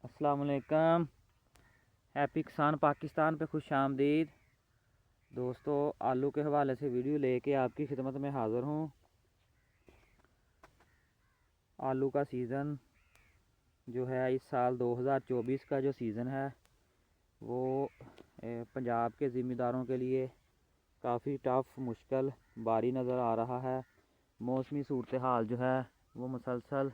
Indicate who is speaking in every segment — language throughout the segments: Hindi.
Speaker 1: अस्सलाम वालेकुम। हैप्पी किसान पाकिस्तान पे खुश आमदीद। दोस्तों, आलू के हवाले से वीडियो लेके आपकी खिदमत में हाज़िर हूँ। आलू का सीज़न जो है इस साल 2024 का जो सीज़न है वो पंजाब के ज़िम्मेदारों के लिए काफ़ी टफ मुश्किल बारी नज़र आ रहा है। मौसमी सूरत हाल जो है वो मुसलसल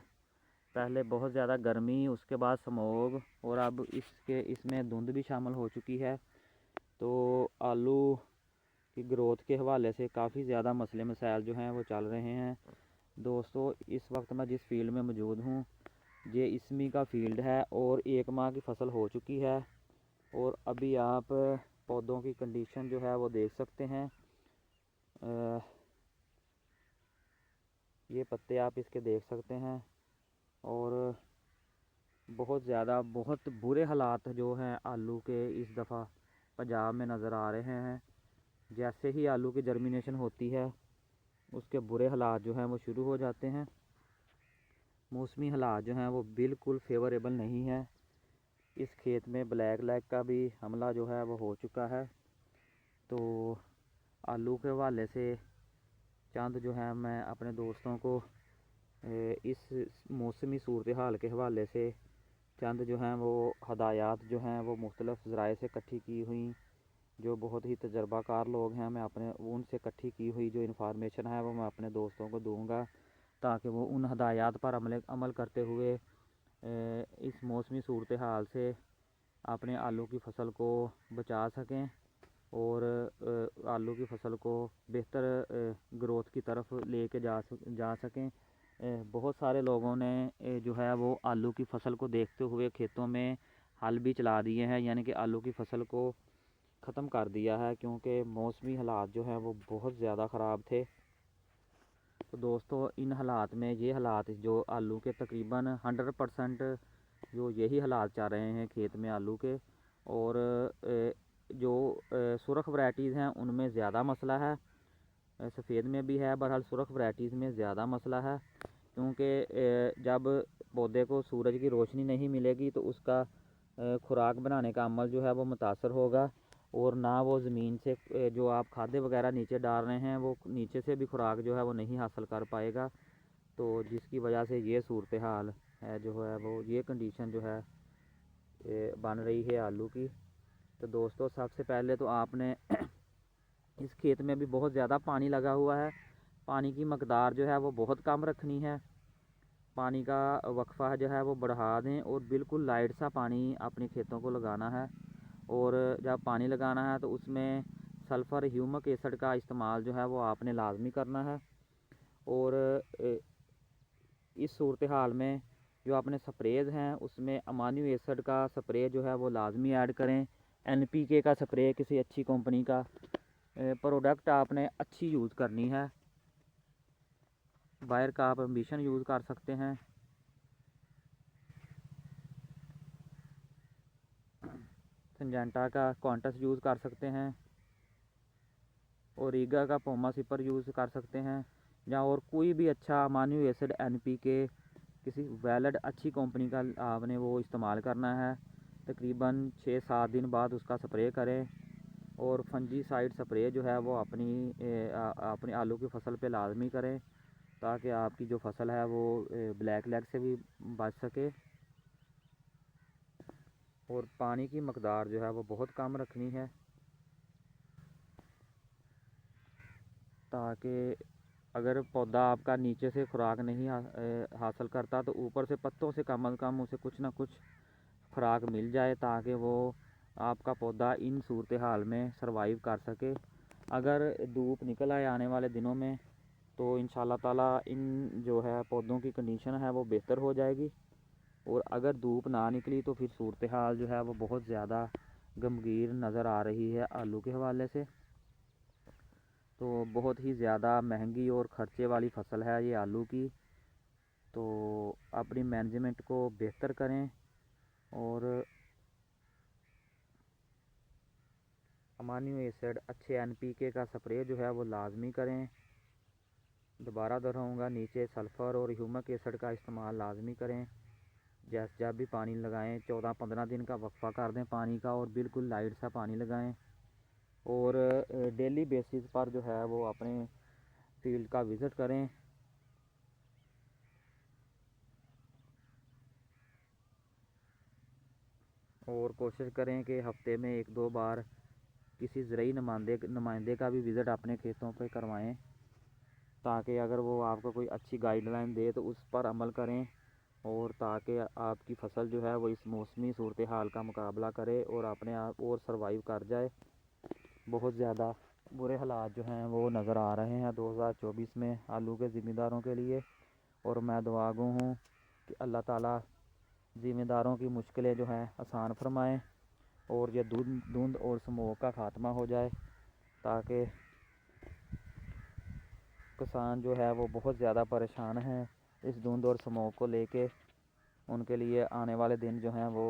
Speaker 1: पहले बहुत ज़्यादा गर्मी, उसके बाद स्मॉग और अब इसमें धुंध भी शामिल हो चुकी है। तो आलू की ग्रोथ के हवाले से काफ़ी ज़्यादा मसले मसाइल जो हैं वो चल रहे हैं। दोस्तों, इस वक्त मैं जिस फील्ड में मौजूद हूँ ये इसमी का फील्ड है और 1 माह की फसल हो चुकी है। और अभी आप पौधों की कंडीशन जो है वो देख सकते हैं। ये पत्ते आप इसके देख सकते हैं और बहुत ज़्यादा बहुत बुरे हालात जो हैं आलू के इस दफ़ा पंजाब में नज़र आ रहे हैं। जैसे ही आलू की जर्मिनेशन होती है उसके बुरे हालात जो हैं वो शुरू हो जाते हैं। मौसमी हालात जो हैं वो बिल्कुल फेवरेबल नहीं है। इस खेत में ब्लैक लैग का भी हमला जो है वो हो चुका है। तो आलू के हवाले से चंद जो है मैं अपने दोस्तों को इस मौसमी सूरत हाल के हवाले से चंद जो हैं वो हदायत जो हैं वो मुख्तलिफ़ ज़राए से इकट्ठी की हुई, जो बहुत ही तजर्बाकार लोग हैं, मैं अपने उनसे इकट्ठी की हुई जो इन्फॉर्मेशन है वो मैं अपने दोस्तों को दूंगा ताकि वो उन हदायत पर अमल करते हुए इस मौसमी सूरत हाल से अपने आलू की फ़सल को बचा सकें और आलू की फ़सल को बेहतर ग्रोथ की तरफ लेके जा सकें। बहुत सारे लोगों ने जो है वो आलू की फ़सल को देखते हुए खेतों में हल भी चला दिए हैं, यानी कि आलू की फ़सल को ख़त्म कर दिया है क्योंकि मौसमी हालात जो हैं वो बहुत ज़्यादा ख़राब थे। तो दोस्तों, इन हालात में ये हालात जो आलू के तकरीबन 100% जो यही हालात चल रहे हैं खेत में आलू के। और जो सुरख वैराइटीज़ हैं उनमें ज़्यादा मसला है, सफ़ेद में भी है, बहरहाल सुरख वैराइटीज़ में ज़्यादा मसला है क्योंकि जब पौधे को सूरज की रोशनी नहीं मिलेगी तो उसका खुराक बनाने का अमल जो है वो मुतासर होगा और ना वो ज़मीन से जो आप खाद वगैरह नीचे डाल रहे हैं वो नीचे से भी खुराक जो है वो नहीं हासिल कर पाएगा। तो जिसकी वजह से ये सूरत हाल है जो है वो ये कंडीशन जो है बन रही है आलू की। तो दोस्तों, सबसे पहले तो आपने इस खेत में भी बहुत ज़्यादा पानी लगा हुआ है, पानी की मकदार जो है वो बहुत कम रखनी है। पानी का वक्फा जो है वो बढ़ा दें और बिल्कुल लाइट सा पानी अपने खेतों को लगाना है। और जब पानी लगाना है तो उसमें सल्फ़र ह्यूमिक एसिड का इस्तेमाल जो है वो आपने लाजमी करना है। और इस सूरत हाल में जो अपने स्प्रेज हैं उसमें अमाइनो एसिड का स्प्रे जो है वो लाजमी ऐड करें। एनपीके का स्प्रे किसी अच्छी कंपनी का प्रोडक्ट आपने अच्छी यूज़ करनी है। बायर का आप एम्बिशन यूज़ कर सकते हैं। सिंजेंटा का कॉन्टस यूज़ कर सकते हैं और ईगा का पोमा सिपर यूज़ कर सकते हैं, या और कोई भी अच्छा अमाइनो एसिड एनपीके किसी वैलिड अच्छी कंपनी का आपने वो इस्तेमाल करना है। तकरीबन 6-7 दिन बाद उसका स्प्रे करें और फंजीसाइड स्प्रे जो है वो अपनी आलू की फ़सल पे लाजमी करें ताकि आपकी जो फ़सल है वो ब्लैक लैग से भी बच सके। और पानी की मकदार जो है वो बहुत कम रखनी है ताकि अगर पौधा आपका नीचे से खुराक नहीं हासिल करता तो ऊपर से पत्तों से कम अज़ कम उसे कुछ ना कुछ खुराक मिल जाए ताकि वो आपका पौधा इन सूरत हाल में सरवाइव कर सके। अगर धूप निकल आए आने वाले दिनों में तो इंशाल्लाह ताला इन जो है पौधों की कंडीशन है वो बेहतर हो जाएगी। और अगर धूप ना निकली तो फिर सूरत हाल जो है वो बहुत ज़्यादा गंभीर नज़र आ रही है आलू के हवाले से। तो बहुत ही ज़्यादा महंगी और ख़र्चे वाली फ़सल है ये आलू की। तो अपनी मैनेजमेंट को बेहतर करें और अमाइनो एसिड अच्छे एनपीके का स्प्रे जो है वो लाजमी करें। दोबारा दोहराऊंगा, नीचे सल्फ़र और ह्यूमिक एसिड का इस्तेमाल लाजमी करें जैसे जब भी पानी लगाएं 14-15 दिन का वक्फा कर दें पानी का, और बिल्कुल लाइट सा पानी लगाएं। और डेली बेसिस पर जो है वो अपने फील्ड का विज़िट करें। और कोशिश करें कि हफ्ते में 1-2 बार किसी ज़रूरी नुमाइंदे का भी विज़िट अपने खेतों पे करवाएं, ताकि अगर वो आपको कोई अच्छी गाइडलाइन दे तो उस पर अमल करें, और ताकि आपकी फ़सल जो है वो इस मौसमी सूरत हाल का मुकाबला करे और अपने आप और सर्वाइव कर जाए। बहुत ज़्यादा बुरे हालात जो हैं वो नज़र आ रहे हैं 2024 में आलू के ज़िम्मेदारों के लिए। और मैं दुआ गो हूँ कि अल्लाह ताला ज़िम्मेदारों की मुश्किलें जो हैं आसान फरमाएँ, और ये धुंध और स्मोक का ख़ात्मा हो जाए, ताकि किसान जो है वो बहुत ज़्यादा परेशान हैं इस धुंध और स्मोक को लेके। उनके लिए आने वाले दिन जो हैं वो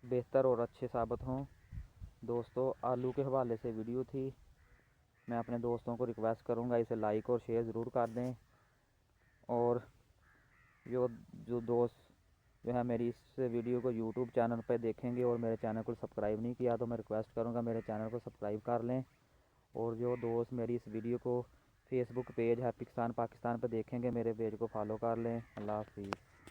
Speaker 1: बेहतर और अच्छे साबित हों। दोस्तों, आलू के हवाले से वीडियो थी। मैं अपने दोस्तों को रिक्वेस्ट करूंगा इसे लाइक और शेयर ज़रूर कर दें। और जो दोस्त जो है मेरी इस वीडियो को यूट्यूब चैनल पर देखेंगे और मेरे चैनल को सब्सक्राइब नहीं किया, तो मैं रिक्वेस्ट करूंगा मेरे चैनल को सब्सक्राइब कर लें। और जो दोस्त मेरी इस वीडियो को फेसबुक पेज हैप्पी किसान पाकिस्तान पर देखेंगे, मेरे पेज को फॉलो कर लें। अल्लाह हाफिज़।